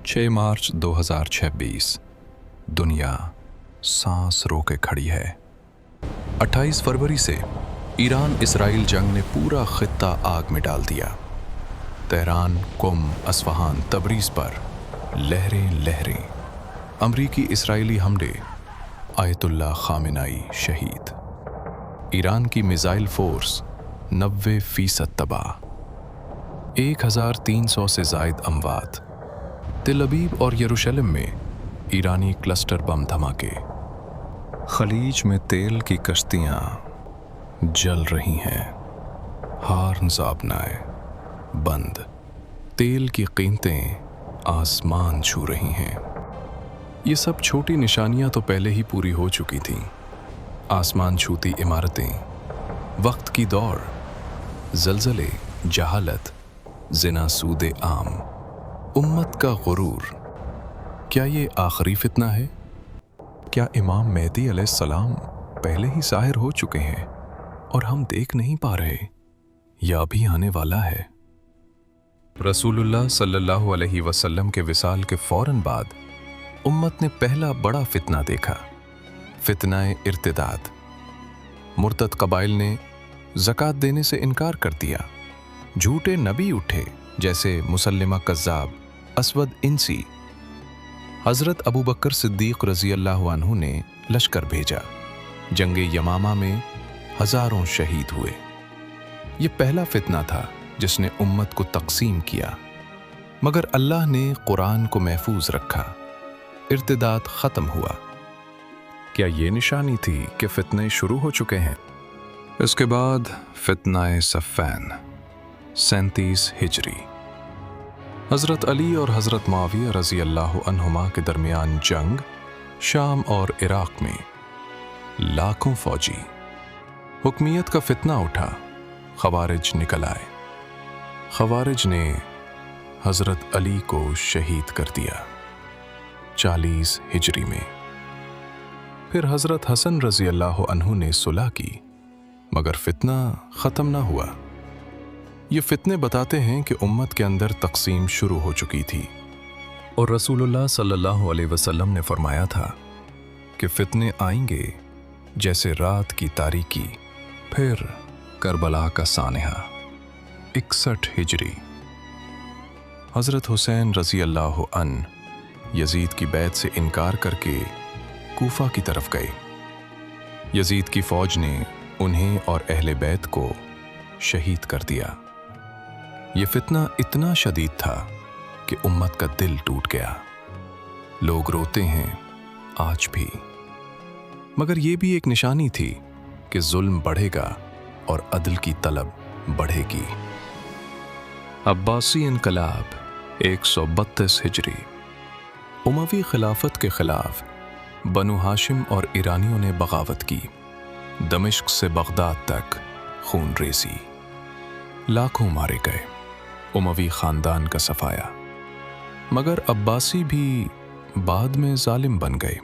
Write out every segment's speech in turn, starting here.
6 मार्च 2026। दुनिया सांस रोके खड़ी है। 28 फरवरी से ईरान इसराइल जंग ने पूरा खित्ता आग में डाल दिया। तेहरान, कुम, अस्फहान, तबरीज़ पर लहरें लहरें। अमरीकी इसराइली हमले, आयतुल्लाह खामेनाई शहीद। ईरान की मिसाइल फोर्स 90% तबाह। 1300 से जायद अमवात। तिल अबीब और यरूशलेम में ईरानी क्लस्टर बम धमाके। खलीज में तेल की कश्तियां जल रही हैं। हार्न ज़ाबनाए बंद। तेल की कीमतें आसमान छू रही हैं। ये सब छोटी निशानियां तो पहले ही पूरी हो चुकी थीं। आसमान छूती इमारतें, वक्त की दौड़, जलजले, जहालत, ज़िना, सूदे आम, उम्मत का गुरूर। क्या ये आखिरी फितना है? क्या इमाम मेहदी अलैहिस्सलाम पहले ही ज़ाहिर हो चुके हैं और हम देख नहीं पा रहे? या अभी आने वाला है? रसूलुल्लाह सल्लल्लाहु अलैहि वसल्लम के विसाल के फौरन बाद उम्मत ने पहला बड़ा फितना देखा, फितनाए इर्तिदाद। मुर्तद कबाइल ने ज़कात देने से इनकार कर दिया। झूठे नबी उठे, जैसे मुसल्लिमा कज़्ज़ाब, असवद इंसी। हज़रत अबू बकर सिद्दीक़ रज़ी अल्लाहु अन्हु ने लश्कर भेजा। जंगे यमामा में हज़ारों शहीद हुए। ये पहला फितना था जिसने उम्मत को तक़सीम किया, मगर अल्लाह ने कुरान को महफूज रखा। इर्तिदाद ख़त्म हुआ। क्या ये निशानी थी कि फितने शुरू हो चुके हैं? इसके बाद फितनाए सफ़ैन 37 हिजरी। हज़रत अली और हज़रत मुआविया रज़ी अल्लाहु अन्हुमा के दरमियान जंग, शाम और इराक़ में लाखों फ़ौजी। हुक्मियत का फितना उठा, ख़वारिज निकल आए। ख़वारिज ने हज़रत अली को शहीद कर दिया 40 हिजरी में। फिर हज़रत हसन रज़ी अल्लाहु अन्हु ने सुलह की, मगर फितना ख़त्म ना हुआ। ये फितने बताते हैं कि उम्मत के अंदर तक़सीम शुरू हो चुकी थी, और रसूलुल्लाह सल्लल्लाहु अलैहि वसल्लम ने फरमाया था कि फितने आएंगे जैसे रात की तारीकी। फिर करबला का सानहा 61 हिजरी। हज़रत हुसैन रज़ी अल्लाहु अन्हु यजीद की बैत से इनकार करके कूफा की तरफ गए। यजीद की फ़ौज ने उन्हें और अहले बैत को शहीद कर दिया। ये फितना इतना शदीद था कि उम्मत का दिल टूट गया। लोग रोते हैं आज भी, मगर ये भी एक निशानी थी कि जुल्म बढ़ेगा और अदल की तलब बढ़ेगी। अब्बासी इनकलाब 132 हिजरी। उमवी खिलाफत के खिलाफ बनु हाशिम और ईरानियों ने बगावत की। दमिश्क से बगदाद तक खून रेसी, लाखों मारे गए। उमवी ख़ानदान का सफाया। मगर अब्बासी भी बाद में जालिम बन गए।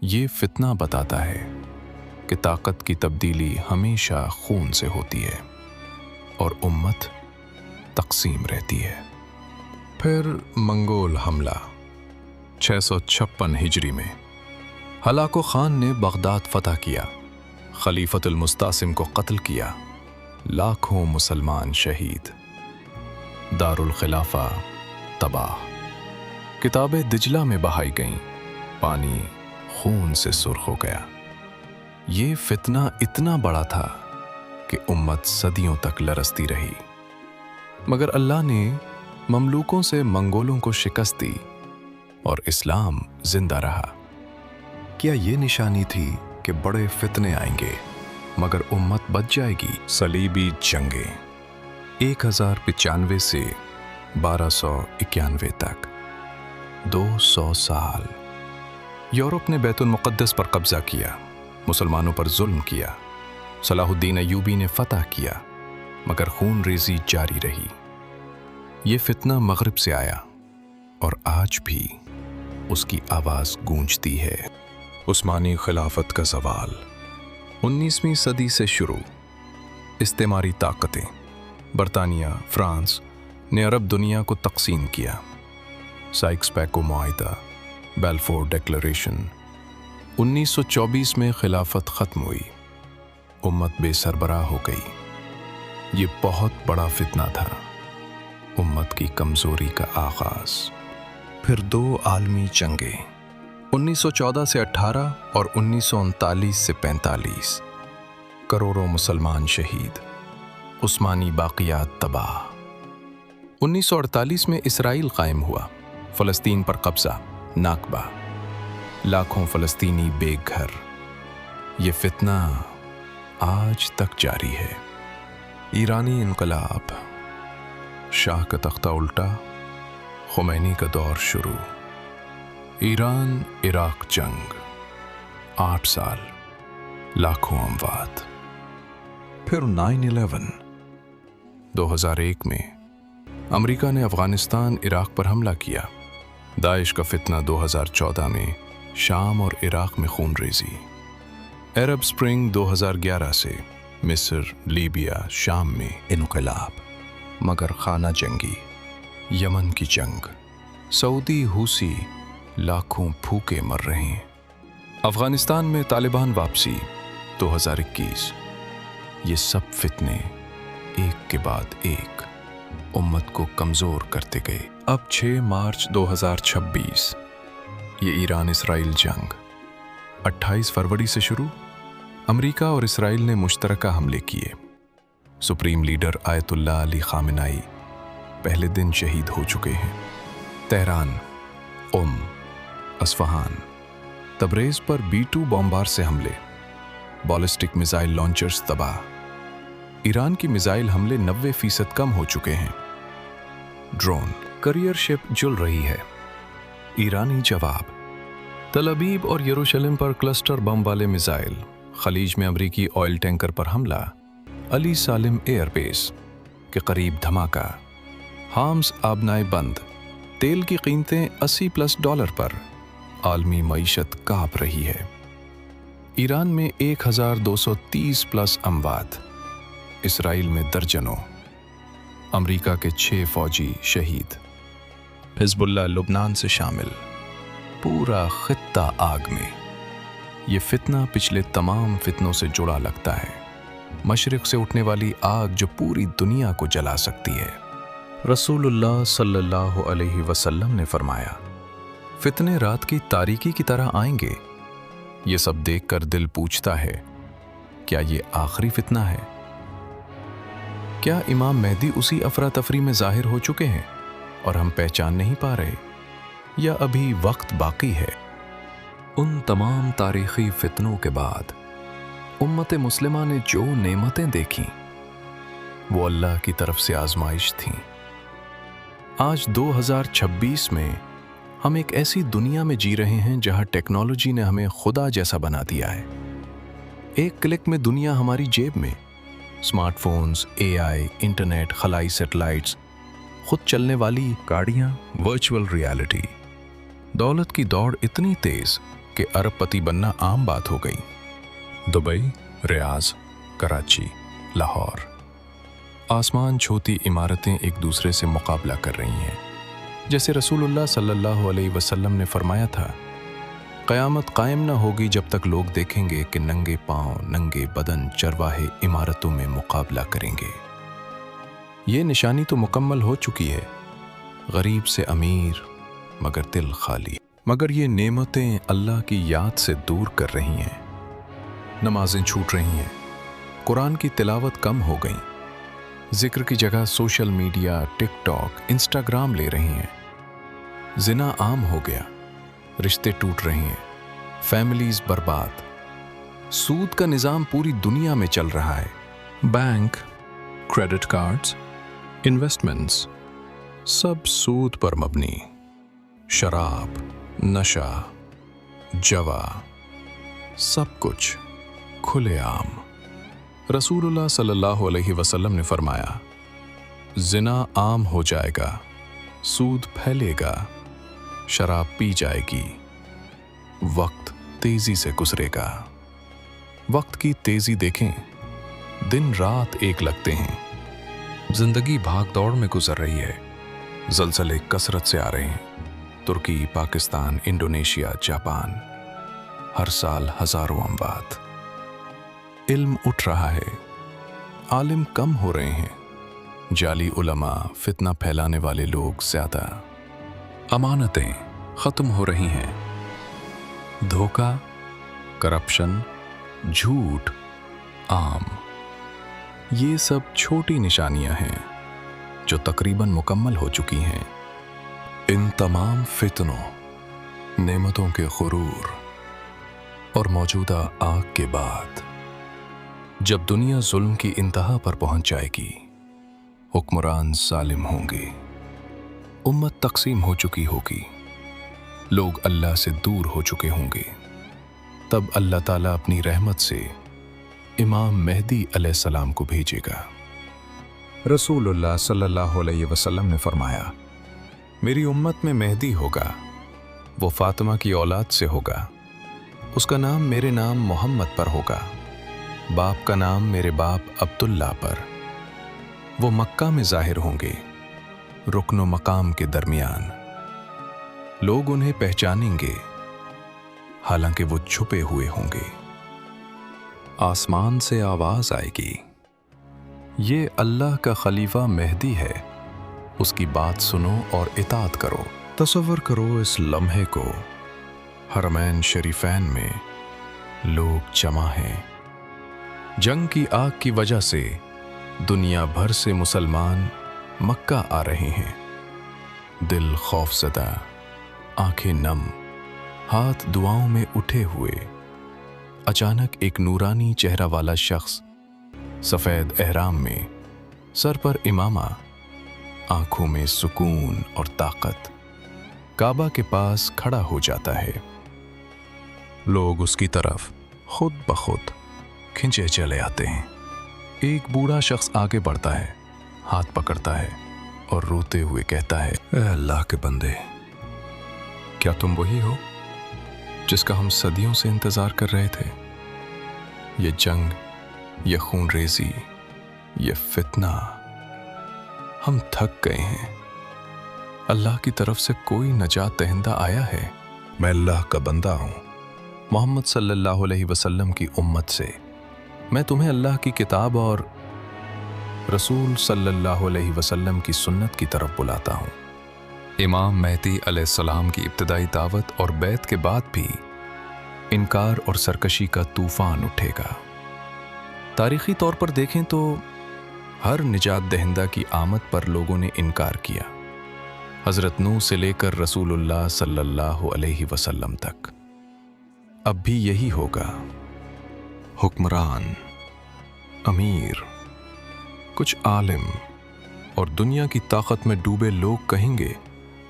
ये फितना बताता है कि ताकत की तब्दीली हमेशा खून से होती है और उम्मत तक़सीम रहती है। फिर मंगोल हमला 656 हिजरी में। हलाको खान ने बगदाद फतह किया, खलीफतुल मुस्तासिम को कत्ल किया, लाखों मुसलमान शहीद। दारुल खिलाफा तबाह। किताबें दिजला में बहाई गईं, पानी खून से सुर्ख हो गया। ये फितना इतना बड़ा था कि उम्मत सदियों तक लरसती रही, मगर अल्लाह ने ममलूकों से मंगोलों को शिकस्त दी और इस्लाम जिंदा रहा। क्या ये निशानी थी कि बड़े फितने आएंगे मगर उम्मत बच जाएगी? सलीबी जंगें 1095 से 1291 तक 200 साल। यूरोप ने बैतुल मुक़द्दस पर कब्ज़ा किया, मुसलमानों पर जुल्म किया। सलाहुद्दीन अय्यूबी ने फतह किया, मगर खून रेज़ी जारी रही। ये फितना मग़रिब से आया और आज भी उसकी आवाज़ गूंजती है। उस्मानी खिलाफत का ज़वाल 19वीं सदी से शुरू। इस्तेमारी ताकतें बरतानिया, फ्रांस ने अरब दुनिया को तक़सीम किया। Sikes-pico मुआहिदा, Balfour declaration. 1924 में खिलाफत ख़त्म हुई, उम्मत बेसरबराह हो गई। ये बहुत बड़ा फितना था, उम्मत की कमज़ोरी का आगाज़। फिर 2 आलमी जंगें, 1914 से 18 और 1939 से 45। करोड़ों मुसलमान शहीद, उस्मानी बाक़ियात तबाह। 1948 में इसराइल कायम हुआ, फ़लस्तीन पर कब्ज़ा, नाकबा, लाखों फ़लस्तीनी बेघर। ये फितना आज तक जारी है। ईरानी इनकलाब, शाह का तख्ता उल्टा, खुमैनी का दौर शुरू। ईरान इराक जंग, 8 साल, लाखों अमवात। फिर 9/11, 2001 में अमेरिका ने अफगानिस्तान इराक पर हमला किया। दाइश का फितना 2014 में शाम और इराक में खून रेजी। अरब स्प्रिंग 2011 से मिस्र, लीबिया, शाम में इनकलाब, मगर खाना जंगी। यमन की जंग, सऊदी हुसी लाखों भूखे मर रहे हैं। अफगानिस्तान में तालिबान वापसी 2021। ये सब फितने एक के बाद एक उम्मत को कमज़ोर करते गए। अब 6 मार्च 2026, ये ईरान इसराइल जंग 28 फरवरी से शुरू। अमेरिका और इसराइल ने मुश्तरका हमले किए। Supreme leader Ayatollah Ali Khamenei पहले दिन शहीद हो चुके हैं। तेहरान, अस्फहान, तबरेज़ पर B-2 बॉम्बार से हमले, बॉलिस्टिक मिसाइल लॉन्चर्स तबाह। ईरान की मिसाइल हमले 90% कम हो चुके हैं। ड्रोन, करियर शिप जुल रही है। ईरानी जवाब, तल अबीब और यरूशलेम पर क्लस्टर बम वाले मिसाइल। खलीज में अमरीकी ऑयल टैंकर पर हमला। अली सालिम एयरबेस के करीब धमाका। हाम्स आबनाए बंद। तेल की कीमतें $80+ पर। आलमी मईशत कांप रही है। ईरान में 1230+ अमवात। इसराइल में दर्जनों। अमरीका के 6 फौजी शहीद। हिज़्बुल्लाह लुबनान से शामिल। पूरा खित्ता आग में। ये फितना पिछले तमाम फितनों से जुड़ा लगता है। मशरिक से उठने वाली आग जो पूरी दुनिया को जला सकती है। रसूलुल्लाह सल्लल्लाहु अलैहि वसल्लम ने फरमाया, फितने रात की तारीकी की तरह आएंगे। ये सब देखकर दिल पूछता है, क्या ये आखिरी फितना है? क्या इमाम मेहदी उसी अफरा तफरी में जाहिर हो चुके हैं और हम पहचान नहीं पा रहे, या अभी वक्त बाकी है? उन तमाम तारीखी फितनों के बाद उम्मत मुस्लिमा ने जो नेमतें देखीं, वो अल्लाह की तरफ से आजमाइश थीं। आज 2026 में हम एक ऐसी दुनिया में जी रहे हैं जहां टेक्नोलॉजी ने हमें खुदा जैसा बना दिया है। एक क्लिक में दुनिया हमारी जेब में। स्मार्टफोन्स, AI, इंटरनेट, खलाई सैटेलाइट्स, खुद चलने वाली गाड़ियां, वर्चुअल रियलिटी। दौलत की दौड़ इतनी तेज कि अरबपति बनना आम बात हो गई। दुबई, रियाज, कराची, लाहौर, आसमान छूती इमारतें एक दूसरे से मुकाबला कर रही हैं। जैसे रसूलुल्लाह सल्लल्लाहु अलैहि वसल्लम ने फरमाया था, क़यामत कायम न होगी जब तक लोग देखेंगे कि नंगे पांव, नंगे बदन चरवाहे इमारतों में मुकाबला करेंगे। ये निशानी तो मुकम्मल हो चुकी है। गरीब से अमीर मगर दिल खाली। मगर ये नेमतें अल्लाह की याद से दूर कर रही हैं। नमाजें छूट रही हैं, कुरान की तिलावत कम हो गई, जिक्र की जगह सोशल मीडिया, टिकटॉक, इंस्टाग्राम ले रही हैं। जिना आम हो गया, रिश्ते टूट रहे हैं, फैमिलीज बर्बाद। सूद का निज़ाम पूरी दुनिया में चल रहा है। बैंक, क्रेडिट कार्ड्स, इन्वेस्टमेंट्स, सब सूद पर मबनी। शराब, नशा, जवा, सब कुछ खुलेआम। रसूलुल्लाह सल्लल्लाहु अलैहि वसल्लम ने फरमाया, जिना आम हो जाएगा, सूद फैलेगा, शराब पी जाएगी, वक्त तेजी से गुजरेगा। वक्त की तेजी देखें, दिन रात एक लगते हैं। जिंदगी भाग दौड़ में गुजर रही है, ज़लज़ले कसरत से आ रहे हैं। तुर्की, पाकिस्तान, इंडोनेशिया, जापान, हर साल हजारों अमवात। इल्म उठ रहा है, आलिम कम हो रहे हैं, जाली उलमा, फितना फैलाने वाले लोग ज्यादा, अमानतें खत्म हो रही हैं, धोखा, करप्शन, झूठ आम। ये सब छोटी निशानियां हैं जो तकरीबन मुकम्मल हो चुकी हैं। इन तमाम फितनों, नेमतों के गुरूर और मौजूदा आग के बाद जब दुनिया जुल्म की इंतहा पर पहुंच जाएगी, हुक्मरान जालिम होंगे, उम्मत तकसीम हो चुकी होगी, लोग अल्लाह से दूर हो चुके होंगे, तब अल्लाह ताला अपनी रहमत से इमाम मेहदी अलैहिस्सलाम को भेजेगा। रसूलुल्लाह सल्लल्लाहु अलैहि वसल्लम ने फरमाया, मेरी उम्मत में मेहदी होगा, वो फातिमा की औलाद से होगा, उसका नाम मेरे नाम मोहम्मद पर होगा, बाप का नाम मेरे बाप अब्दुल्ला पर। वो मक्का में जाहिर होंगे, रुकनो मकाम के दरमियान। लोग उन्हें पहचानेंगे, हालांकि वो छुपे हुए होंगे। आसमान से आवाज आएगी, ये अल्लाह का खलीफा मेहदी है, उसकी बात सुनो और इताअत करो। तसव्वुर करो इस लम्हे को, हरमैन शरीफैन में लोग जमा हैं। जंग की आग की वजह से दुनिया भर से मुसलमान मक्का आ रहे हैं। दिल खौफज़दा, आंखें नम, हाथ दुआओं में उठे हुए। अचानक एक नूरानी चेहरा वाला शख्स सफेद एहराम में, सर पर इमामा, आंखों में सुकून और ताकत, काबा के पास खड़ा हो जाता है। लोग उसकी तरफ खुद ब खुद खिंचे चले आते हैं। एक बूढ़ा शख्स आगे बढ़ता है, हाथ पकड़ता है और रोते हुए कहता है, ऐ अल्लाह के बंदे, क्या तुम वही हो जिसका हम सदियों से इंतजार कर रहे थे? ये जंग, ये खून रेजी, ये फितना, हम थक गए हैं। अल्लाह की तरफ से कोई नजात दहिंदा आया है? मैं अल्लाह का बंदा हूं, मोहम्मद सल्लल्लाहु अलैहि वसल्लम की उम्मत से। मैं तुम्हें अल्लाह की किताब और रसूल सल्लल्लाहु अलैहि वसल्लम की सुन्नत की तरफ बुलाता हूं। इमाम मेहदी अलैहिस्सलाम की इब्तिदाई दावत और बैत के बाद भी इनकार और सरकशी का तूफान उठेगा। तारीखी तौर पर देखें तो हर निजात दहिंदा की आमद पर लोगों ने इनकार किया, हजरत नूह से लेकर रसूलुल्लाह सल्लल्लाहु अलैहि वसल्लम तक। अब भी यही होगा। हुक्मरान, अमीर, कुछ आलिम और दुनिया की ताकत में डूबे लोग कहेंगे,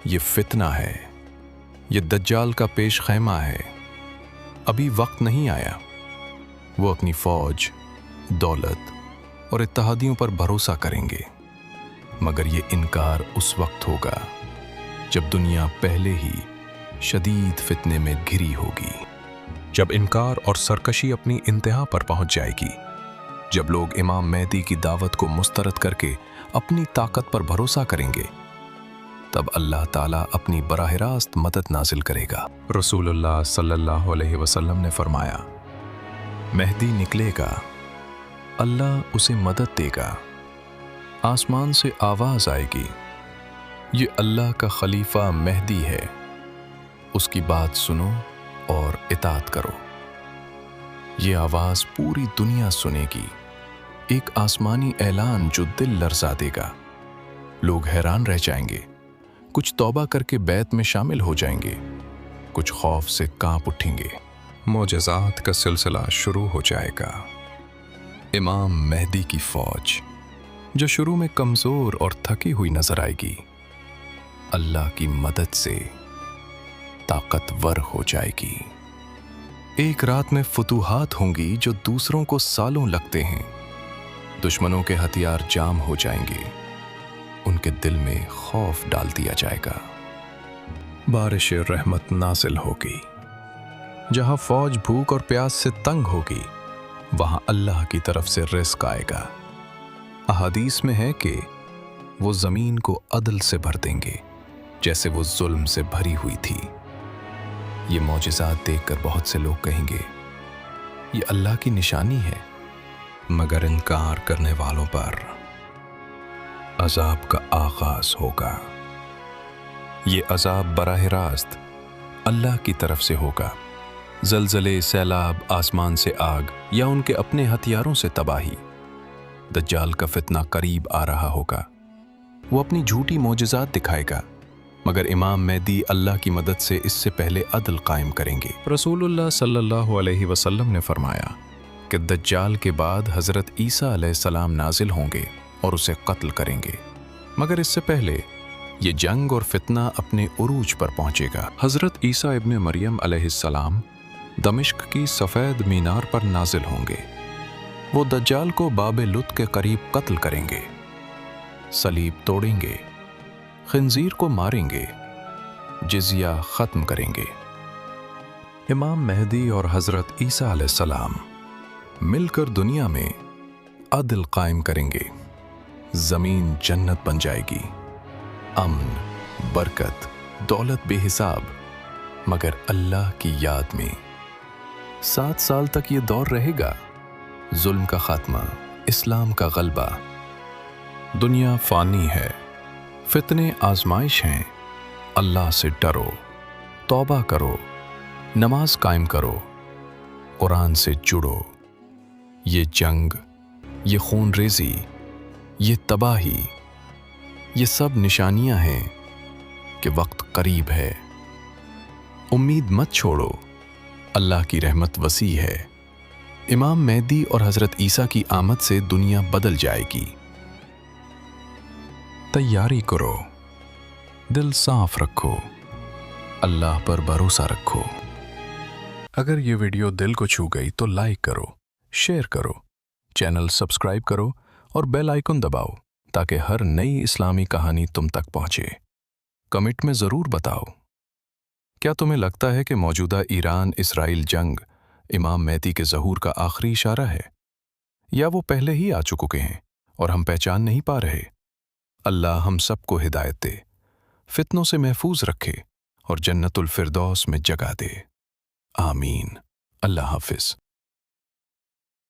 ये फितना है, ये दज्जाल का पेश खैमा है, अभी वक्त नहीं आया। वो अपनी फौज, दौलत और इत्तेहादियों पर भरोसा करेंगे, मगर ये इनकार उस वक्त होगा जब दुनिया पहले ही शदीद फितने में घिरी होगी, जब इनकार और सरकशी अपनी इंतहा पर पहुंच जाएगी, जब लोग इमाम मेहदी की दावत को मुस्तरद करके अपनी ताकत पर भरोसा करेंगे, तब अल्लाह ताला अपनी बराह रास्त मदद नाजिल करेगा। रसूलुल्लाह सल्लल्लाहु अलैहि वसल्लम ने फरमाया, मेहदी निकलेगा, अल्लाह उसे मदद देगा। आसमान से आवाज आएगी, ये अल्लाह का खलीफा मेहदी है, उसकी बात सुनो और इताअत करो। ये आवाज पूरी दुनिया सुनेगी, एक आसमानी ऐलान जो दिल लर्जा देगा। लोग हैरान रह जाएंगे, कुछ तौबा करके बैत में शामिल हो जाएंगे, कुछ खौफ से कांप उठेंगे। मोजज़ात का सिलसिला शुरू हो जाएगा। इमाम मेहदी की फौज, जो शुरू में कमजोर और थकी हुई नजर आएगी, अल्लाह की मदद से ताकतवर हो जाएगी। एक रात में फतूहात होंगी जो दूसरों को सालों लगते हैं। दुश्मनों के हथियार जाम हो जाएंगे, उनके दिल में खौफ डाल दिया जाएगा। बारिश रहमत नाजिल होगी। जहां फौज भूख और प्यास से तंग होगी, वहां अल्लाह की तरफ से रिज़्क़ आएगा। अहादीस में है कि वो जमीन को अदल से भर देंगे, جیسے وہ ظلم سے بھری ہوئی تھی۔ یہ معجزات دیکھ کر بہت سے لوگ کہیں گے یہ اللہ کی نشانی ہے، مگر انکار کرنے والوں پر عذاب کا آغاز ہوگا۔ یہ عذاب براہ راست اللہ کی طرف سے ہوگا، زلزلے، سیلاب، آسمان سے آگ یا ان کے اپنے ہتھیاروں سے تباہی۔ دجال کا فتنہ قریب آ رہا ہوگا، وہ اپنی جھوٹی معجزات دکھائے گا، مگر امام مہدی اللہ کی مدد سے اس سے پہلے عدل قائم کریں گے۔ رسول اللہ صلی اللہ علیہ وسلم نے فرمایا کہ دجال کے بعد حضرت عیسیٰ علیہ السلام نازل ہوں گے اور اسے قتل کریں گے، مگر اس سے پہلے یہ جنگ اور فتنہ اپنے عروج پر پہنچے گا۔ حضرت عیسیٰ ابن مریم علیہ السلام دمشق کی سفید مینار پر نازل ہوں گے۔ وہ دجال کو باب لد کے قریب قتل کریں گے، صلیب توڑیں گے، خنزیر کو ماریں گے، جزیہ ختم کریں گے۔ امام مہدی اور حضرت عیسیٰ علیہ السلام مل کر دنیا میں عدل قائم کریں گے، زمین جنت بن جائے گی، امن، برکت، دولت بے حساب، مگر اللہ کی یاد میں۔ 7 سال تک یہ دور رہے گا، ظلم کا خاتمہ، اسلام کا غلبہ۔ دنیا فانی ہے، فتنے آزمائش ہیں، اللہ سے ڈرو، توبہ کرو، نماز قائم کرو، قرآن سے جڑو۔ یہ جنگ، یہ خون ریزی، یہ تباہی، یہ سب نشانیاں ہیں کہ وقت قریب ہے۔ امید مت چھوڑو، اللہ کی رحمت وسیع ہے۔ امام مہدی اور حضرت عیسیٰ کی آمد سے دنیا بدل جائے گی۔ تیاری کرو، دل صاف رکھو، اللہ پر بھروسہ رکھو۔ اگر یہ ویڈیو دل کو چھو گئی تو لائک کرو، شیئر کرو، چینل سبسکرائب کرو اور بیل آئیکن دباؤ تاکہ ہر نئی اسلامی کہانی تم تک پہنچے۔ کمنٹ میں ضرور بتاؤ، کیا تمہیں لگتا ہے کہ موجودہ ایران اسرائیل جنگ امام مہدی کے ظہور کا آخری اشارہ ہے، یا وہ پہلے ہی آ چکے ہیں اور ہم پہچان نہیں پا رہے؟ اللہ ہم سب کو ہدایت دے، فتنوں سے محفوظ رکھے اور جنت الفردوس میں جگہ دے۔ آمین۔ اللہ حافظ۔